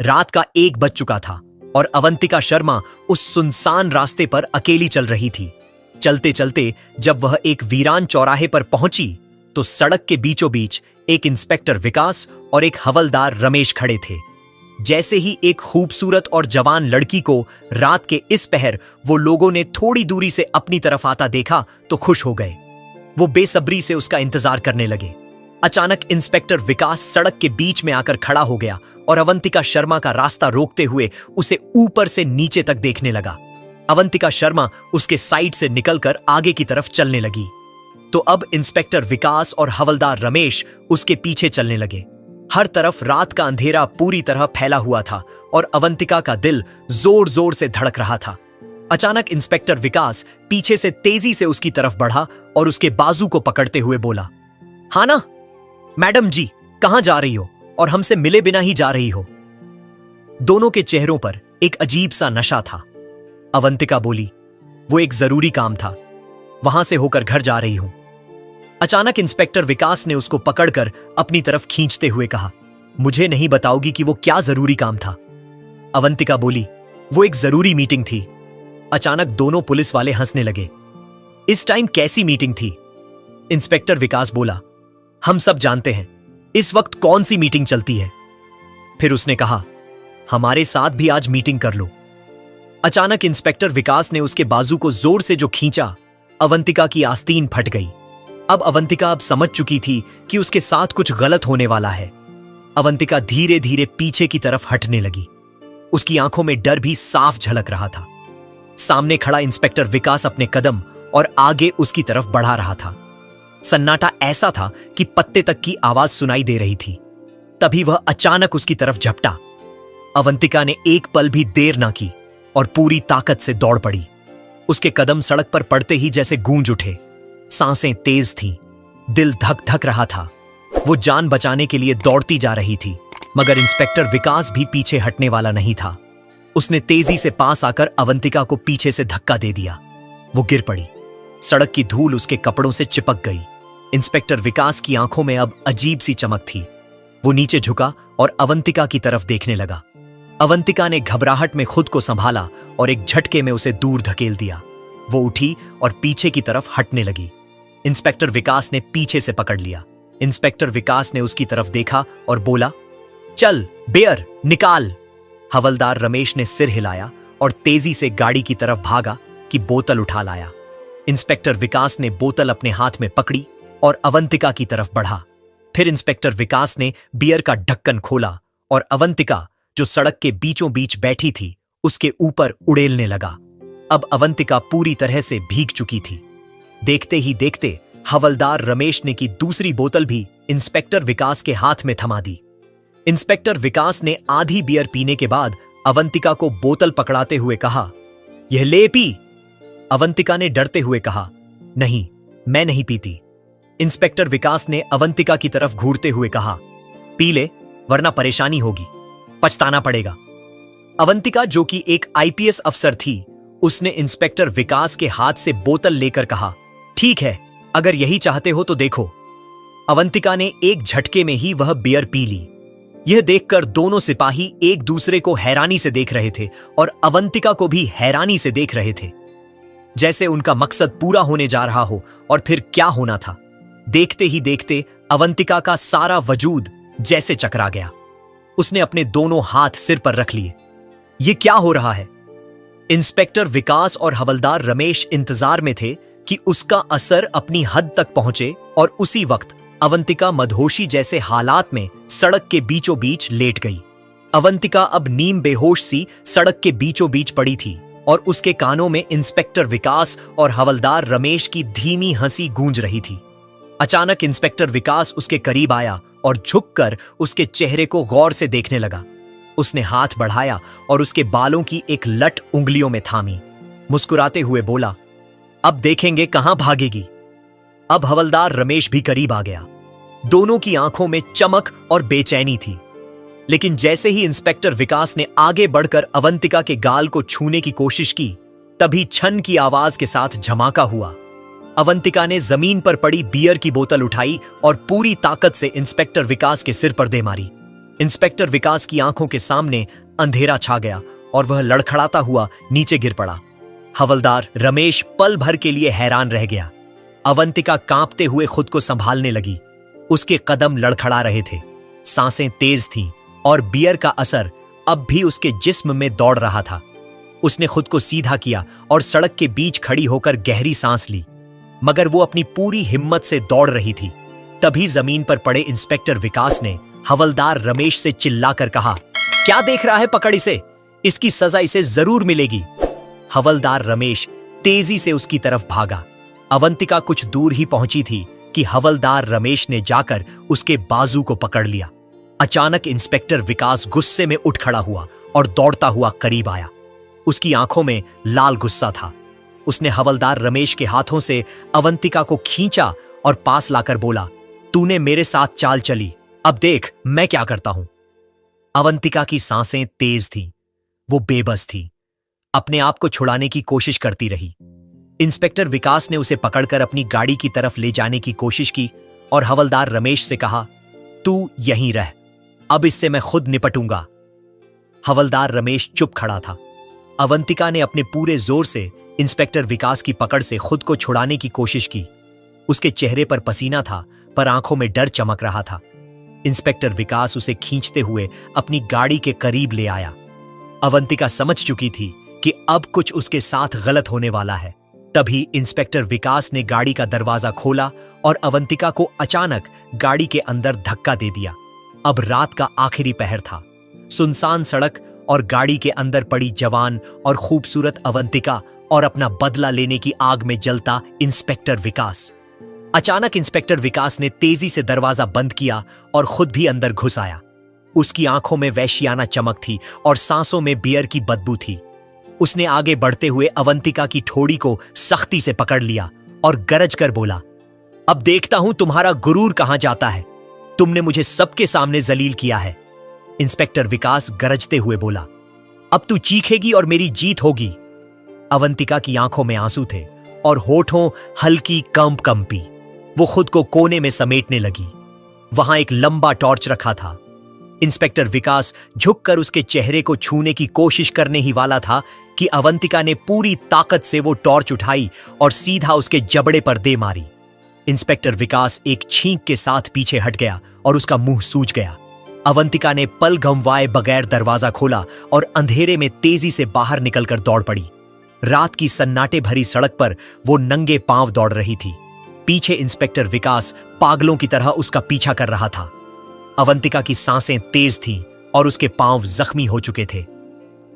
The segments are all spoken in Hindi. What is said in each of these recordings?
रात का 1 बज चुका था और अवंतिका शर्मा उस सुनसान रास्ते पर अकेली चल रही थी। चलते चलते जब वह एक वीरान चौराहे पर पहुंची तो सड़क के बीचों बीच एक इंस्पेक्टर विकास और एक हवलदार रमेश खड़े थे। जैसे ही एक खूबसूरत और जवान लड़की को रात के इस पहर वो लोगों ने थोड़ी दूरी से अपनी तरफ आता देखा तो खुश हो गए। वो बेसब्री से उसका इंतजार करने लगे। अचानक इंस्पेक्टर विकास सड़क के बीच में आकर खड़ा हो गया और अवंतिका शर्मा का रास्ता रोकते हुए उसे ऊपर से नीचे तक देखने लगा। अवंतिका शर्मा उसके साइड से निकलकर आगे की तरफ चलने लगी तो अब इंस्पेक्टर विकास और हवलदार रमेश उसके पीछे चलने लगे। हर तरफ रात का अंधेरा पूरी तरह फैला हुआ था और अवंतिका का दिल जोर जोर से धड़क रहा था। अचानक इंस्पेक्टर विकास पीछे से तेजी से उसकी तरफ बढ़ा और उसके बाजू को पकड़ते हुए बोला, हाँ ना मैडम जी, कहां जा रही हो और हमसे मिले बिना ही जा रही हो? दोनों के चेहरों पर एक अजीब सा नशा था। अवंतिका बोली, वो एक जरूरी काम था, वहां से होकर घर जा रही हूं। अचानक इंस्पेक्टर विकास ने उसको पकड़कर अपनी तरफ खींचते हुए कहा, मुझे नहीं बताओगी कि वो क्या जरूरी काम था? अवंतिका बोली, वो एक जरूरी मीटिंग थी। अचानक दोनों पुलिस वाले हंसने लगे। इस टाइम कैसी मीटिंग थी? इंस्पेक्टर विकास बोला, हम सब जानते हैं इस वक्त कौन सी मीटिंग चलती है। फिर उसने कहा, हमारे साथ भी आज मीटिंग कर लो। अचानक इंस्पेक्टर विकास ने उसके बाजू को जोर से जो खींचा, अवंतिका की आस्तीन फट गई। अब अवंतिका समझ चुकी थी कि उसके साथ कुछ गलत होने वाला है। अवंतिका धीरे धीरे पीछे की तरफ हटने लगी। उसकी आंखों में डर भी साफ झलक रहा था। सामने खड़ा इंस्पेक्टर विकास अपने कदम और आगे उसकी तरफ बढ़ा रहा था। सन्नाटा ऐसा था कि पत्ते तक की आवाज सुनाई दे रही थी। तभी वह अचानक उसकी तरफ झपटा। अवंतिका ने एक पल भी देर ना की और पूरी ताकत से दौड़ पड़ी। उसके कदम सड़क पर पड़ते ही जैसे गूंज उठे। सांसें तेज थीं, दिल धक धक रहा था। वो जान बचाने के लिए दौड़ती जा रही थी, मगर इंस्पेक्टर विकास भी पीछे हटने वाला नहीं था। उसने तेजी से पास आकर अवंतिका को पीछे से धक्का दे दिया। वो गिर पड़ी। सड़क की धूल उसके कपड़ों से चिपक गई। इंस्पेक्टर विकास की आंखों में अब अजीब सी चमक थी। वो नीचे झुका और अवंतिका की तरफ देखने लगा। अवंतिका ने घबराहट में खुद को संभाला और एक झटके में उसे दूर धकेल दिया। वो उठी और पीछे की तरफ हटने लगी। इंस्पेक्टर विकास ने पीछे से पकड़ लिया। इंस्पेक्टर विकास ने उसकी तरफ देखा और बोला, चल बेयर निकाल। हवलदार रमेश ने सिर हिलाया और तेजी से गाड़ी की तरफ भागा कि बोतल उठा लाया। इंस्पेक्टर विकास ने बोतल अपने हाथ में पकड़ी और अवंतिका की तरफ बढ़ा। फिर इंस्पेक्टर विकास ने बियर का ढक्कन खोला और अवंतिका, जो सड़क के बीचों बीच बैठी थी, उसके ऊपर उड़ेलने लगा। अब अवंतिका पूरी तरह से भीग चुकी थी। देखते ही देखते हवलदार रमेश ने की दूसरी बोतल भी इंस्पेक्टर विकास के हाथ में थमा दी। इंस्पेक्टर विकास ने आधी बियर पीने के बाद अवंतिका को बोतल पकड़ाते हुए कहा, यह ले पी। अवंतिका ने डरते हुए कहा, नहीं, मैं नहीं पीती। इंस्पेक्टर विकास ने अवंतिका की तरफ घूरते हुए कहा, पी ले, वरना परेशानी होगी, पछताना पड़ेगा। अवंतिका, जो कि एक आईपीएस अफसर थी, उसने इंस्पेक्टर विकास के हाथ से बोतल लेकर कहा, ठीक है, अगर यही चाहते हो तो देखो। अवंतिका ने एक झटके में ही वह बियर पी ली। यह देखकर दोनों सिपाही एक दूसरे को हैरानी से देख रहे थे और अवंतिका को भी हैरानी से देख रहे थे, जैसे उनका मकसद पूरा होने जा रहा हो। और फिर क्या होना था। देखते ही देखते अवंतिका का सारा वजूद जैसे चकरा गया। उसने अपने दोनों हाथ सिर पर रख लिए। यह क्या हो रहा है? इंस्पेक्टर विकास और हवलदार रमेश इंतजार में थे कि उसका असर अपनी हद तक पहुंचे और उसी वक्त अवंतिका मदहोशी जैसे हालात में सड़क के बीचों बीच लेट गई। अवंतिका अब नीम बेहोश सी सड़क के बीचों बीच पड़ी थी और उसके कानों में इंस्पेक्टर विकास और हवलदार रमेश की धीमी हंसी गूंज रही थी। अचानक इंस्पेक्टर विकास उसके करीब आया और झुककर उसके चेहरे को गौर से देखने लगा। उसने हाथ बढ़ाया और उसके बालों की एक लट उंगलियों में थामी। मुस्कुराते हुए बोला, अब देखेंगे कहां भागेगी। अब हवलदार रमेश भी करीब आ गया। दोनों की आंखों में चमक और बेचैनी थी। लेकिन जैसे ही इंस्पेक्टर विकास ने आगे बढ़कर अवंतिका के गाल को छूने की कोशिश की, तभी छन की आवाज के साथ झमाका हुआ। अवंतिका ने जमीन पर पड़ी बियर की बोतल उठाई और पूरी ताकत से इंस्पेक्टर विकास के सिर पर दे मारी। इंस्पेक्टर विकास की आंखों के सामने अंधेरा छा गया और वह लड़खड़ाता हुआ नीचे गिर पड़ा। हवलदार रमेश पल भर के लिए हैरान रह गया। अवंतिका कांपते हुए खुद को संभालने लगी। उसके कदम लड़खड़ा रहे थे, सांसें तेज थीं और बियर का असर अब भी उसके जिस्म में दौड़ रहा था। उसने खुद को सीधा किया और सड़क के बीच खड़ी होकर गहरी सांस ली, मगर वो अपनी पूरी हिम्मत से दौड़ रही थी। तभी जमीन पर पड़े इंस्पेक्टर विकास ने हवलदार रमेश से चिल्लाकर कहा, क्या देख रहा है, पकड़ इसे, इसकी सजा इसे जरूर मिलेगी। हवलदार रमेश तेजी से उसकी तरफ भागा। अवंतिका कुछ दूर ही पहुंची थी कि हवलदार रमेश ने जाकर उसके बाजू को पकड़ लिया। अचानक इंस्पेक्टर विकास गुस्से में उठ खड़ा हुआ और दौड़ता हुआ करीब आया। उसकी आंखों में लाल गुस्सा था। उसने हवलदार रमेश के हाथों से अवंतिका को खींचा और पास लाकर बोला, तूने मेरे साथ चाल चली, अब देख मैं क्या करता हूं। अवंतिका की सांसें तेज थीं। वो बेबस थी, अपने आप को छुड़ाने की कोशिश करती रही। इंस्पेक्टर विकास ने उसे पकड़कर अपनी गाड़ी की तरफ ले जाने की कोशिश की और हवलदार रमेश से कहा, तू यहीं रह, अब इससे मैं खुद निपटूंगा। हवलदार रमेश चुप खड़ा था। अवंतिका ने अपने पूरे जोर से इंस्पेक्टर विकास की पकड़ से खुद को छुड़ाने की कोशिश की। उसके चेहरे पर पसीना था, पर आंखों में डर चमक रहा था। इंस्पेक्टर विकास उसे खींचते हुए अपनी गाड़ी के करीब ले आया। अवंतिका समझ चुकी थी कि अब कुछ उसके साथ गलत होने वाला है। तभी इंस्पेक्टर विकास ने गाड़ी का दरवाजा खोला और अवंतिका को अचानक गाड़ी के अंदर धक्का दे दिया। अब रात का आखिरी पहर था। सुनसान सड़क और गाड़ी के अंदर पड़ी जवान और खूबसूरत अवंतिका और अपना बदला लेने की आग में जलता इंस्पेक्टर विकास। अचानक इंस्पेक्टर विकास ने तेजी से दरवाजा बंद किया और खुद भी अंदर घुस आया। उसकी आंखों में वैश्याना चमक थी और सांसों में बियर की बदबू थी। उसने आगे बढ़ते हुए अवंतिका की ठोड़ी को सख्ती से पकड़ लिया और गरज कर बोला, अब देखता हूं तुम्हारा गुरूर कहां जाता है। तुमने मुझे सबके सामने जलील किया है। इंस्पेक्टर विकास गरजते हुए बोला, अब तू चीखेगी और मेरी जीत होगी। अवंतिका की आंखों में आंसू थे और होठों हल्की कंपी। वो खुद को कोने में समेटने लगी। वहां एक लंबा टॉर्च रखा था। इंस्पेक्टर विकास झुककर उसके चेहरे को छूने की कोशिश करने ही वाला था कि अवंतिका ने पूरी ताकत से वो टॉर्च उठाई और सीधा उसके जबड़े पर दे मारी। इंस्पेक्टर विकास एक छींक के साथ पीछे हट गया और उसका मुंह सूज गया। अवंतिका ने पल गंवाए बगैर दरवाजा खोला और अंधेरे में तेजी से बाहर निकलकर दौड़ पड़ी। रात की सन्नाटे भरी सड़क पर वो नंगे पांव दौड़ रही थी। पीछे इंस्पेक्टर विकास पागलों की तरह उसका पीछा कर रहा था। अवंतिका की सांसें तेज थीं और उसके पांव जख्मी हो चुके थे।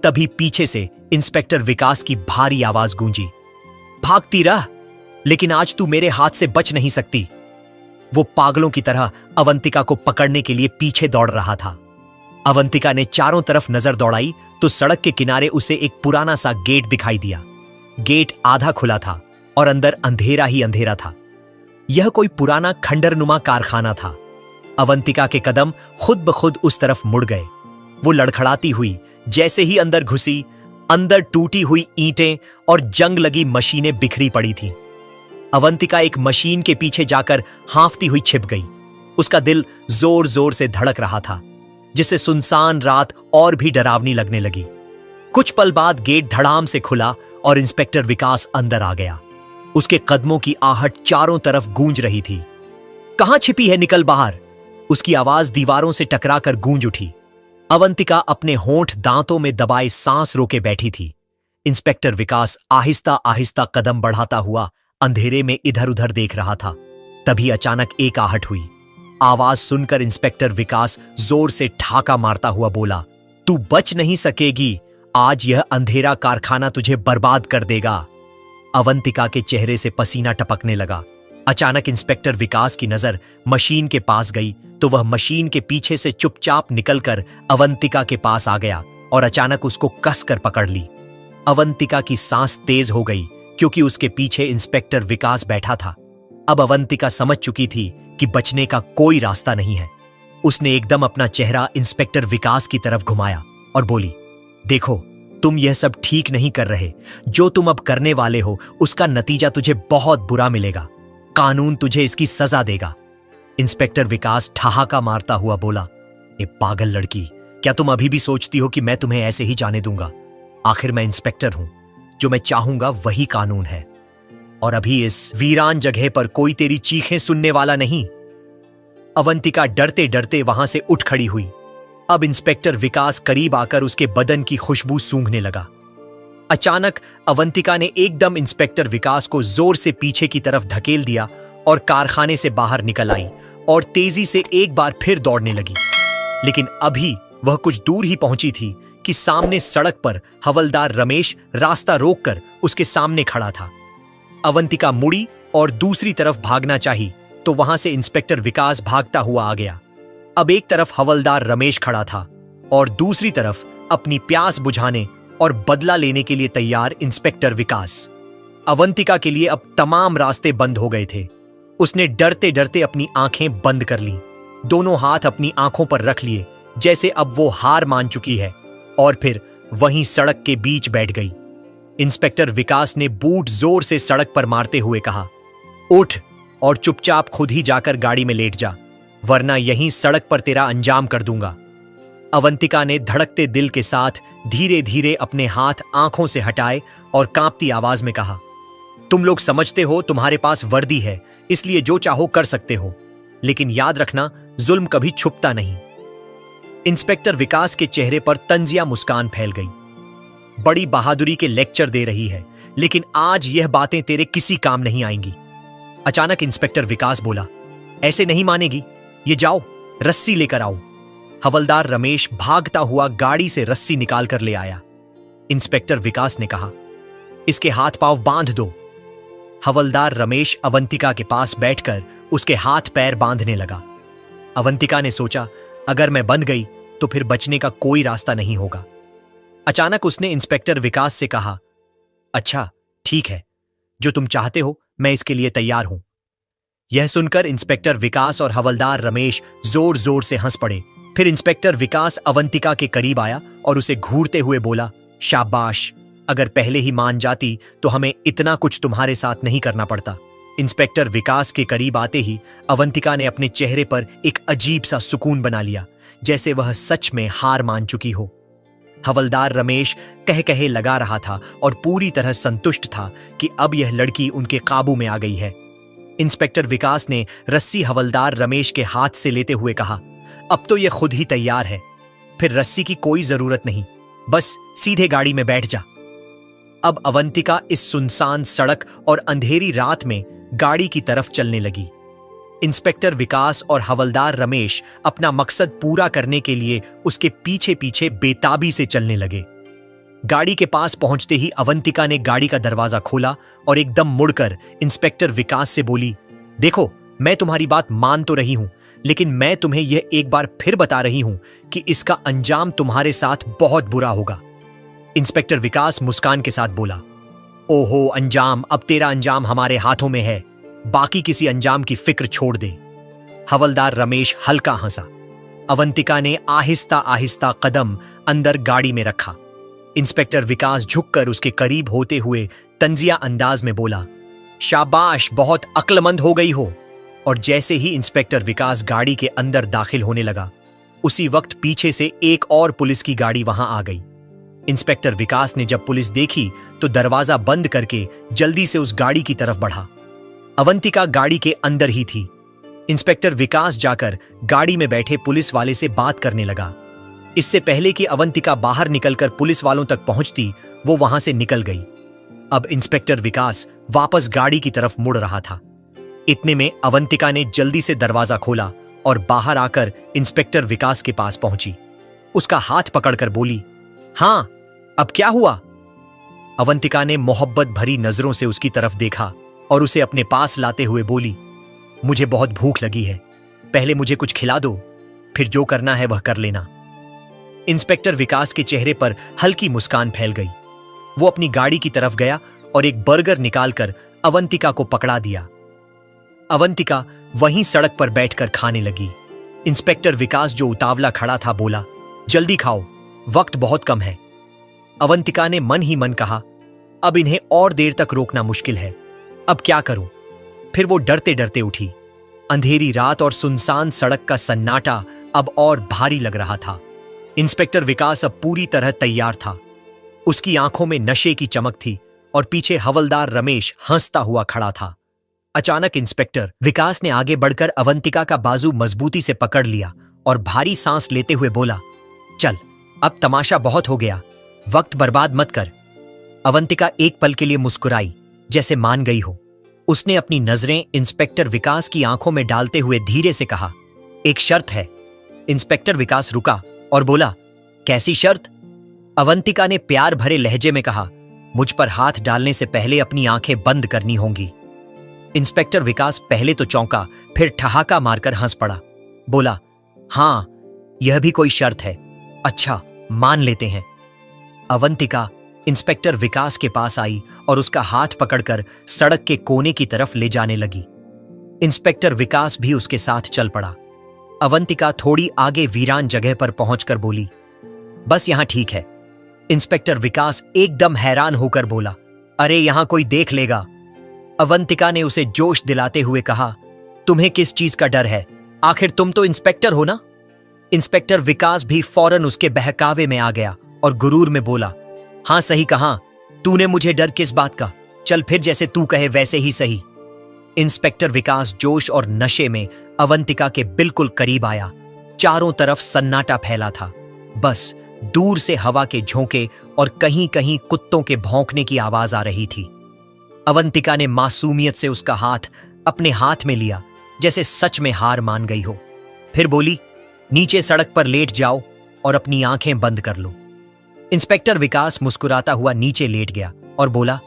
तभी पीछे से इंस्पेक्टर विकास की भारी आवाज गूंजी, भागती रह, लेकिन आज तू मेरे हाथ से बच नहीं सकती। वो पागलों की तरह अवंतिका को पकड़ने के लिए पीछे दौड़ रहा था। अवंतिका ने चारों तरफ नजर दौड़ाई तो सड़क के किनारे उसे एक पुराना सा गेट दिखाई दिया। गेट आधा खुला था और अंदर अंधेरा ही अंधेरा था। यह कोई पुराना खंडरनुमा कारखाना था। अवंतिका के कदम खुद ब खुद उस तरफ मुड़ गए। वो लड़खड़ाती हुई जैसे ही अंदर घुसी, अंदर टूटी हुई ईंटें और जंग लगी मशीनें बिखरी पड़ी थीं। अवंतिका एक मशीन के पीछे जाकर हांफती हुई छिप गई। उसका दिल जोर जोर से धड़क रहा था, जिससे सुनसान रात और भी डरावनी लगने लगी। कुछ पल बाद गेट धड़ाम से खुला और इंस्पेक्टर विकास अंदर आ गया। उसके कदमों की आहट चारों तरफ गूंज रही थी। कहां छिपी है, निकल बाहर। उसकी आवाज दीवारों से टकराकर गूंज उठी। अवंतिका अपने होंठ दांतों में दबाए सांस रोके बैठी थी। इंस्पेक्टर विकास आहिस्ता आहिस्ता कदम बढ़ाता हुआ अंधेरे में इधर उधर देख रहा था। तभी अचानक एक आहट हुई। आवाज सुनकर इंस्पेक्टर विकास जोर से ठाका मारता हुआ बोला, तू बच नहीं सकेगी, आज यह अंधेरा कारखाना तुझे बर्बाद कर देगा। अवंतिका के चेहरे से पसीना टपकने लगा। अचानक इंस्पेक्टर विकास की नजर मशीन के पास गई तो वह मशीन के पीछे से चुपचाप निकलकर अवंतिका के पास आ गया और अचानक उसको कसकर पकड़ ली। अवंतिका की सांस तेज हो गई क्योंकि उसके पीछे इंस्पेक्टर विकास बैठा था। अब अवंतिका समझ चुकी थी कि बचने का कोई रास्ता नहीं है। उसने एकदम अपना चेहरा इंस्पेक्टर विकास की तरफ घुमाया और बोली, देखो, तुम यह सब ठीक नहीं कर रहे। जो तुम अब करने वाले हो उसका नतीजा तुझे बहुत बुरा मिलेगा। कानून तुझे इसकी सजा देगा। इंस्पेक्टर विकास ठहाका मारता हुआ बोला, ए पागल लड़की, क्या तुम अभी भी सोचती हो कि मैं तुम्हें ऐसे ही जाने दूंगा? आखिर मैं इंस्पेक्टर हूं, जो मैं चाहूंगा वही कानून है। और अभी इस वीरान जगह पर कोई तेरी चीखें सुनने वाला नहीं। अवंतिका डरते डरते वहां से उठ खड़ी हुई। अब इंस्पेक्टर विकास करीब आकर उसके बदन की खुशबू सूंघने लगा। अचानक अवंतिका ने एकदम इंस्पेक्टर विकास को जोर से पीछे की तरफ धकेल दिया और कारखाने से बाहर निकल आई और तेजी से एक बार फिर दौड़ने लगी। लेकिन अभी वह कुछ दूर ही पहुंची थी कि सामने सड़क पर हवलदार रमेश रास्ता रोककर उसके सामने खड़ा था। अवंतिका मुड़ी और दूसरी तरफ भागना चाही तो वहां से इंस्पेक्टर विकास भागता हुआ आ गया। अब एक तरफ हवलदार रमेश खड़ा था और दूसरी तरफ अपनी प्यास बुझाने और बदला लेने के लिए तैयार इंस्पेक्टर विकास। अवंतिका के लिए अब तमाम रास्ते बंद हो गए थे। उसने डरते डरते अपनी आंखें बंद कर लीं, दोनों हाथ अपनी आंखों पर रख लिए जैसे अब वो हार मान चुकी है, और फिर वहीं सड़क के बीच बैठ गई। इंस्पेक्टर विकास ने बूट जोर से सड़क पर मारते हुए कहा, उठ और चुपचाप खुद ही जाकर गाड़ी में लेट जा, वरना यहीं सड़क पर तेरा अंजाम कर दूंगा। अवंतिका ने धड़कते दिल के साथ धीरे धीरे अपने हाथ आंखों से हटाए और कांपती आवाज में कहा, तुम लोग समझते हो तुम्हारे पास वर्दी है, इसलिए जो चाहो कर सकते हो, लेकिन याद रखना जुल्म कभी छुपता नहीं। इंस्पेक्टर विकास के चेहरे पर तंजिया मुस्कान फैल गई। बड़ी बहादुरी के लेक्चर दे रही है, लेकिन आज यह बातें तेरे किसी काम नहीं आएंगी। अचानक इंस्पेक्टर विकास बोला, ऐसे नहीं मानेगी, ये जाओ रस्सी लेकर आओ। हवलदार रमेश भागता हुआ गाड़ी से रस्सी निकाल कर ले आया। इंस्पेक्टर विकास ने कहा, इसके हाथ पांव बांध दो। हवलदार रमेश अवंतिका के पास बैठकर उसके हाथ पैर बांधने लगा। अवंतिका ने सोचा, अगर मैं बंध गई तो फिर बचने का कोई रास्ता नहीं होगा। अचानक उसने इंस्पेक्टर विकास से कहा, अच्छा ठीक है, जो तुम चाहते हो मैं इसके लिए तैयार हूं। यह सुनकर इंस्पेक्टर विकास और हवलदार रमेश जोर जोर से हंस पड़े। फिर इंस्पेक्टर विकास अवंतिका के करीब आया और उसे घूरते हुए बोला, शाबाश, अगर पहले ही मान जाती तो हमें इतना कुछ तुम्हारे साथ नहीं करना पड़ता। इंस्पेक्टर विकास के करीब आते ही अवंतिका ने अपने चेहरे पर एक अजीब सा सुकून बना लिया, जैसे वह सच में हार मान चुकी हो। हवलदार रमेश कह कहे लगा रहा था और पूरी तरह संतुष्ट था कि अब यह लड़की उनके काबू में आ गई है। इंस्पेक्टर विकास ने रस्सी हवलदार रमेश के हाथ से लेते हुए कहा, अब तो यह खुद ही तैयार है, फिर रस्सी की कोई जरूरत नहीं, बस सीधे गाड़ी में बैठ जा। अब अवंतिका इस सुनसान सड़क और अंधेरी रात में गाड़ी की तरफ चलने लगी। इंस्पेक्टर विकास और हवलदार रमेश अपना मकसद पूरा करने के लिए उसके पीछे पीछे बेताबी से चलने लगे। गाड़ी के पास पहुंचते ही अवंतिका ने गाड़ी का दरवाजा खोला और एकदम मुड़कर इंस्पेक्टर विकास से बोली, देखो मैं तुम्हारी बात मान तो रही हूं, लेकिन मैं तुम्हें यह एक बार फिर बता रही हूं कि इसका अंजाम तुम्हारे साथ बहुत बुरा होगा। इंस्पेक्टर विकास मुस्कान के साथ बोला, ओहो अंजाम, अब तेरा अंजाम हमारे हाथों में है, बाकी किसी अंजाम की फिक्र छोड़ दे। हवलदार रमेश हल्का हंसा। अवंतिका ने आहिस्ता आहिस्ता कदम अंदर गाड़ी में रखा। इंस्पेक्टर विकास झुककर उसके करीब होते हुए तंजिया अंदाज में बोला, शाबाश, बहुत अक्लमंद हो गई हो। और जैसे ही इंस्पेक्टर विकास गाड़ी के अंदर दाखिल होने लगा, उसी वक्त पीछे से एक और पुलिस की गाड़ी वहां आ गई। इंस्पेक्टर विकास ने जब पुलिस देखी तो दरवाजा बंद करके जल्दी से उस गाड़ी की तरफ बढ़ा। अवंतिका गाड़ी के अंदर ही थी। इंस्पेक्टर विकास जाकर गाड़ी में बैठे पुलिस वाले से बात करने लगा। इससे पहले कि अवंतिका बाहर निकलकर पुलिस वालों तक पहुंचती, वो वहां से निकल गई। अब इंस्पेक्टर विकास वापस गाड़ी की तरफ मुड़ रहा था। इतने में अवंतिका ने जल्दी से दरवाजा खोला और बाहर आकर इंस्पेक्टर विकास के पास पहुंची। उसका हाथ पकड़कर बोली, हां, अब क्या हुआ? अवंतिका ने मोहब्बत भरी नजरों से उसकी तरफ देखा और उसे अपने पास लाते हुए बोली, मुझे बहुत भूख लगी है, पहले मुझे कुछ खिला दो, फिर जो करना है वह कर लेना। इंस्पेक्टर विकास के चेहरे पर हल्की मुस्कान फैल गई। वो अपनी गाड़ी की तरफ गया और एक बर्गर निकालकर अवंतिका को पकड़ा दिया। अवंतिका वहीं सड़क पर बैठकर खाने लगी। इंस्पेक्टर विकास जो उतावला खड़ा था बोला, जल्दी खाओ, वक्त बहुत कम है। अवंतिका ने मन ही मन कहा, अब इन्हें और देर तक रोकना मुश्किल है, अब क्या करूं? फिर वो डरते डरते उठी। अंधेरी रात और सुनसान सड़क का सन्नाटा अब और भारी लग रहा था। इंस्पेक्टर विकास अब पूरी तरह तैयार था। उसकी आंखों में नशे की चमक थी और पीछे हवलदार रमेश हंसता हुआ खड़ा था। अचानक इंस्पेक्टर विकास ने आगे बढ़कर अवंतिका का बाजू मजबूती से पकड़ लिया और भारी सांस लेते हुए बोला, चल, अब तमाशा बहुत हो गया, वक्त बर्बाद मत कर। अवंतिका एक पल के लिए मुस्कुराई, जैसे मान गई हो। उसने अपनी नजरें इंस्पेक्टर विकास की आंखों में डालते हुए धीरे से कहा, एक शर्त है। इंस्पेक्टर विकास रुका और बोला, कैसी शर्त? अवंतिका ने प्यार भरे लहजे में कहा, मुझ पर हाथ डालने से पहले अपनी आंखें बंद करनी होंगी। इंस्पेक्टर विकास पहले तो चौंका, फिर ठहाका मारकर हंस पड़ा। बोला, हां, यह भी कोई शर्त है। अच्छा, मान लेते हैं। अवंतिका इंस्पेक्टर विकास के पास आई और उसका हाथ पकड़कर सड़क के कोने की तरफ ले जाने लगी। इंस्पेक्टर विकास भी उसके साथ चल पड़ा। अवंतिका थोड़ी आगे वीरान जगह पर पहुंचकर बोली, बस यहां ठीक है। इंस्पेक्टर विकास एकदम हैरान होकर बोला, अरे यहां कोई देख लेगा। अवंतिका ने उसे जोश दिलाते हुए कहा, तुम्हें किस चीज का डर है? आखिर तुम तो इंस्पेक्टर हो ना? इंस्पेक्टर विकास भी फौरन उसके बहकावे में आ गया और गुरूर में बोला, हां सही कहा, तूने मुझे डर किस बात का? चल फिर जैसे तू कहे वैसे ही सही। इंस्पेक्टर विकास जोश और नशे में अवंतिका के बिल्कुल करीब आया। चारों तरफ सन्नाटा फैला था। बस दूर से हवा के झोंके और कहीं कहीं कुत्तों के भौंकने की आवाज आ रही थी। अवंतिका ने मासूमियत से उसका हाथ अपने हाथ में लिया, जैसे सच में हार मान गई हो। फिर बोली, नीचे सड़क पर लेट जाओ और अपनी आंखें बंद कर लो। इंस्पेक्टर विकास मुस्कुराता हुआ नीचे लेट गया और बोला,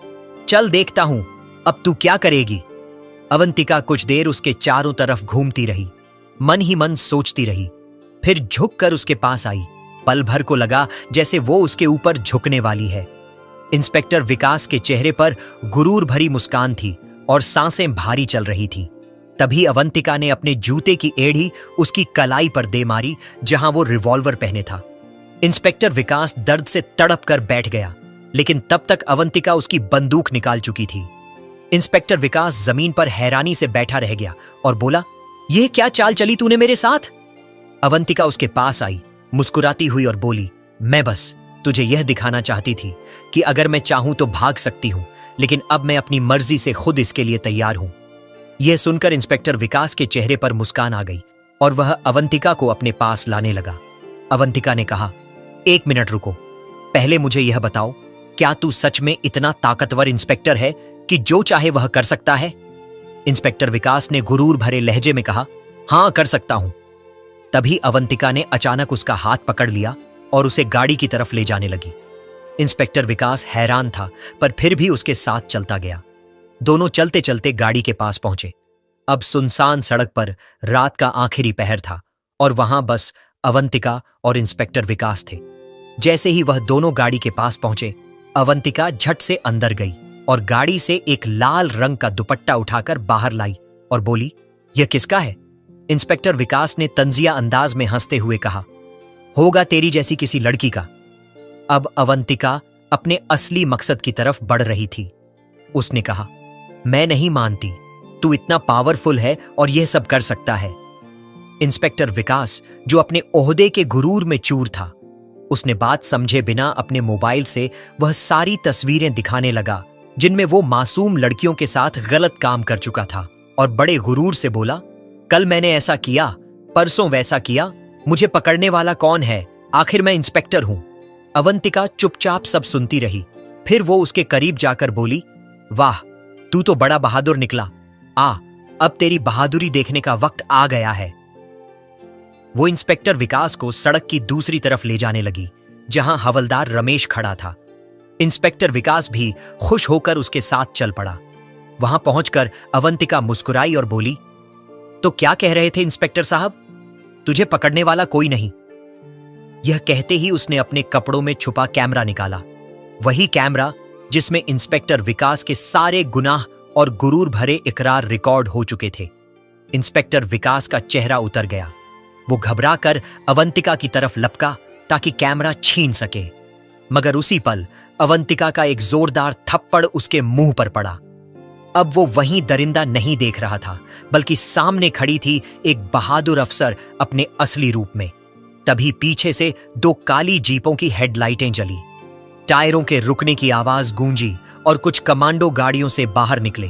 चल देखता हूं अब तू क्या करेगी। अवंतिका कुछ देर उसके चारों तरफ घूमती रही, मन ही मन सोचती रही। फिर झुककर उसके पास आई। पल भर को लगा जैसे वो उसके ऊपर झुकने वाली है। इंस्पेक्टर विकास के चेहरे पर गुरूर भरी मुस्कान थी और सांसें भारी चल रही थी। तभी अवंतिका ने अपने जूते की एड़ी उसकी कलाई पर दे मारी, जहां वो रिवॉल्वर पहने था। इंस्पेक्टर विकास दर्द से तड़प कर बैठ गया, लेकिन तब तक अवंतिका उसकी बंदूक निकाल चुकी थी। इंस्पेक्टर विकास जमीन पर हैरानी से बैठा रह गया और बोला, यह क्या चाल चली तूने मेरे साथ? अवंतिका उसके पास आई, मुस्कुराती हुई और बोली, मैं बस तुझे यह दिखाना चाहती थी कि अगर मैं चाहूं तो भाग सकती हूं, लेकिन अब मैं अपनी मर्जी से खुद इसके लिए तैयार हूं। यह सुनकर इंस्पेक्टर विकास के चेहरे पर मुस्कान आ गई और वह अवंतिका को अपने पास लाने लगा। अवंतिका ने कहा, एक मिनट रुको, पहले मुझे यह बताओ, क्या तू सच में इतना ताकतवर इंस्पेक्टर है कि जो चाहे वह कर सकता है? इंस्पेक्टर विकास ने गुरूर भरे लहजे में कहा, हां, कर सकता हूं। तभी अवंतिका ने अचानक उसका हाथ पकड़ लिया और उसे गाड़ी की तरफ ले जाने लगी। इंस्पेक्टर विकास हैरान था, पर फिर भी उसके साथ चलता गया। दोनों चलते चलते गाड़ी के पास पहुंचे। अब सुनसान सड़क पर रात का आखिरी पहर था और वहां बस अवंतिका और इंस्पेक्टर विकास थे। जैसे ही वह दोनों गाड़ी के पास पहुंचे, अवंतिका झट से अंदर गई और गाड़ी से एक लाल रंग का दुपट्टा उठाकर बाहर लाई और बोली, यह किसका है? इंस्पेक्टर विकास ने तंजिया अंदाज में हंसते हुए कहा, होगा तेरी जैसी किसी लड़की का। अब अवंतिका अपने असली मकसद की तरफ बढ़ रही थी। उसने कहा, मैं नहीं मानती, तू इतना पावरफुल है और यह सब कर सकता है। इंस्पेक्टर विकास, जो अपने ओहदे के गुरूर में चूर था, उसने बात समझे बिना अपने मोबाइल से वह सारी तस्वीरें दिखाने लगा जिनमें वो मासूम लड़कियों के साथ गलत काम कर चुका था, और बड़े गुरूर से बोला, कल मैंने ऐसा किया, परसों वैसा किया, मुझे पकड़ने वाला कौन है? आखिर मैं इंस्पेक्टर हूं। अवंतिका चुपचाप सब सुनती रही। फिर वो उसके करीब जाकर बोली, वाह, तू तो बड़ा बहादुर निकला। अब तेरी बहादुरी देखने का वक्त आ गया है। वो इंस्पेक्टर विकास को सड़क की दूसरी तरफ ले जाने लगी, जहां हवलदार रमेश खड़ा था। इंस्पेक्टर विकास भी खुश होकर उसके साथ चल पड़ा। वहां पहुंचकर अवंतिका मुस्कुराई और बोली, तो क्या कह रहे थे इंस्पेक्टर साहब? तुझे पकड़ने वाला कोई नहीं। यह कहते ही उसने अपने कपड़ों में छुपा कैमरा निकाला, वही कैमरा जिसमें इंस्पेक्टर विकास के सारे गुनाह और गुरूर भरे इकरार रिकॉर्ड हो चुके थे। इंस्पेक्टर विकास का चेहरा उतर गया। वो घबराकर अवंतिका की तरफ लपका ताकि कैमरा छीन सके, मगर उसी पल अवंतिका का एक जोरदार थप्पड़ उसके मुंह पर पड़ा। अब वो वहीं दरिंदा नहीं देख रहा था, बल्कि सामने खड़ी थी एक बहादुर अफसर अपने असली रूप में। तभी पीछे से 2 काली जीपों की हेडलाइटें जली, टायरों के रुकने की आवाज गूंजी और कुछ कमांडो गाड़ियों से बाहर निकले।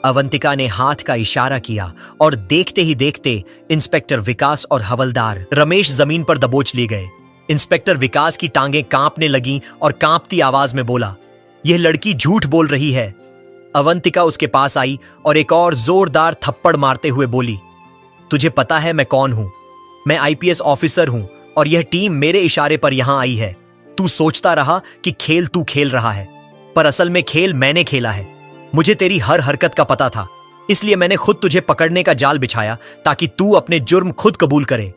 अवंतिका ने हाथ का इशारा किया और देखते ही देखते इंस्पेक्टर विकास और हवलदार रमेश जमीन पर दबोच लिए गए। इंस्पेक्टर विकास की टांगें कांपने लगीं और कांपती आवाज में बोला, यह लड़की झूठ बोल रही है। अवंतिका उसके पास आई और एक और जोरदार थप्पड़ मारते हुए बोली, तुझे पता है मैं कौन हूं? मैं आईपीएस ऑफिसर हूं और यह टीम मेरे इशारे पर यहां आई है। तू सोचता रहा कि खेल तू खेल रहा है, पर असल में खेल मैंने खेला है। मुझे तेरी हर हरकत का पता था, इसलिए मैंने खुद तुझे पकड़ने का जाल बिछाया ताकि तू अपने जुर्म खुद कबूल करे।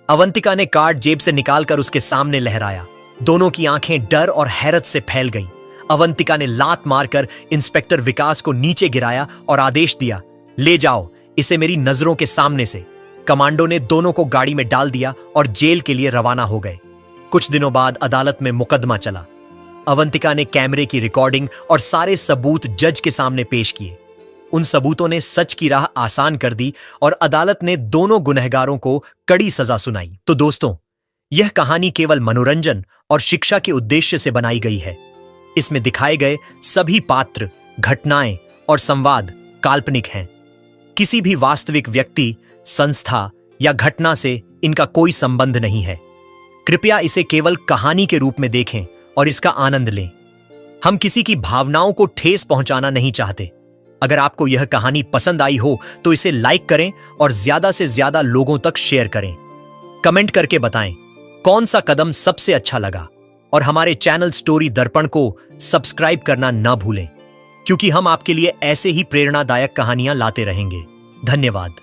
अवंतिका ने कार्ड जेब से निकालकर उसके सामने लहराया। दोनों की आंखें डर और हैरत से फैल गईं। अवंतिका ने लात मारकर इंस्पेक्टर विकास को नीचे गिराया और आदेश दिया, ले जाओ इसे मेरी नजरों के सामने से। कमांडो ने दोनों को गाड़ी में डाल दिया और जेल के लिए रवाना हो गए। कुछ दिनों बाद अदालत में मुकदमा चला। अवंतिका ने कैमरे की रिकॉर्डिंग और सारे सबूत जज के सामने पेश किए। उन सबूतों ने सच की राह आसान कर दी और अदालत ने दोनों गुनहगारों को कड़ी सजा सुनाई। तो दोस्तों, यह कहानी केवल मनोरंजन और शिक्षा के उद्देश्य से बनाई गई है। इसमें दिखाए गए सभी पात्र, घटनाएं और संवाद काल्पनिक हैं। किसी भी वास्तविक व्यक्ति, संस्था या घटना से इनका कोई संबंध नहीं है। कृपया इसे केवल कहानी के रूप में देखें और इसका आनंद लें। हम किसी की भावनाओं को ठेस पहुंचाना नहीं चाहते। अगर आपको यह कहानी पसंद आई हो तो इसे लाइक करें और ज्यादा से ज्यादा लोगों तक शेयर करें। कमेंट करके बताएं कौन सा कदम सबसे अच्छा लगा और हमारे चैनल स्टोरी दर्पण को सब्सक्राइब करना न भूलें, क्योंकि हम आपके लिए ऐसे ही प्रेरणादायक कहानियां लाते रहेंगे। धन्यवाद।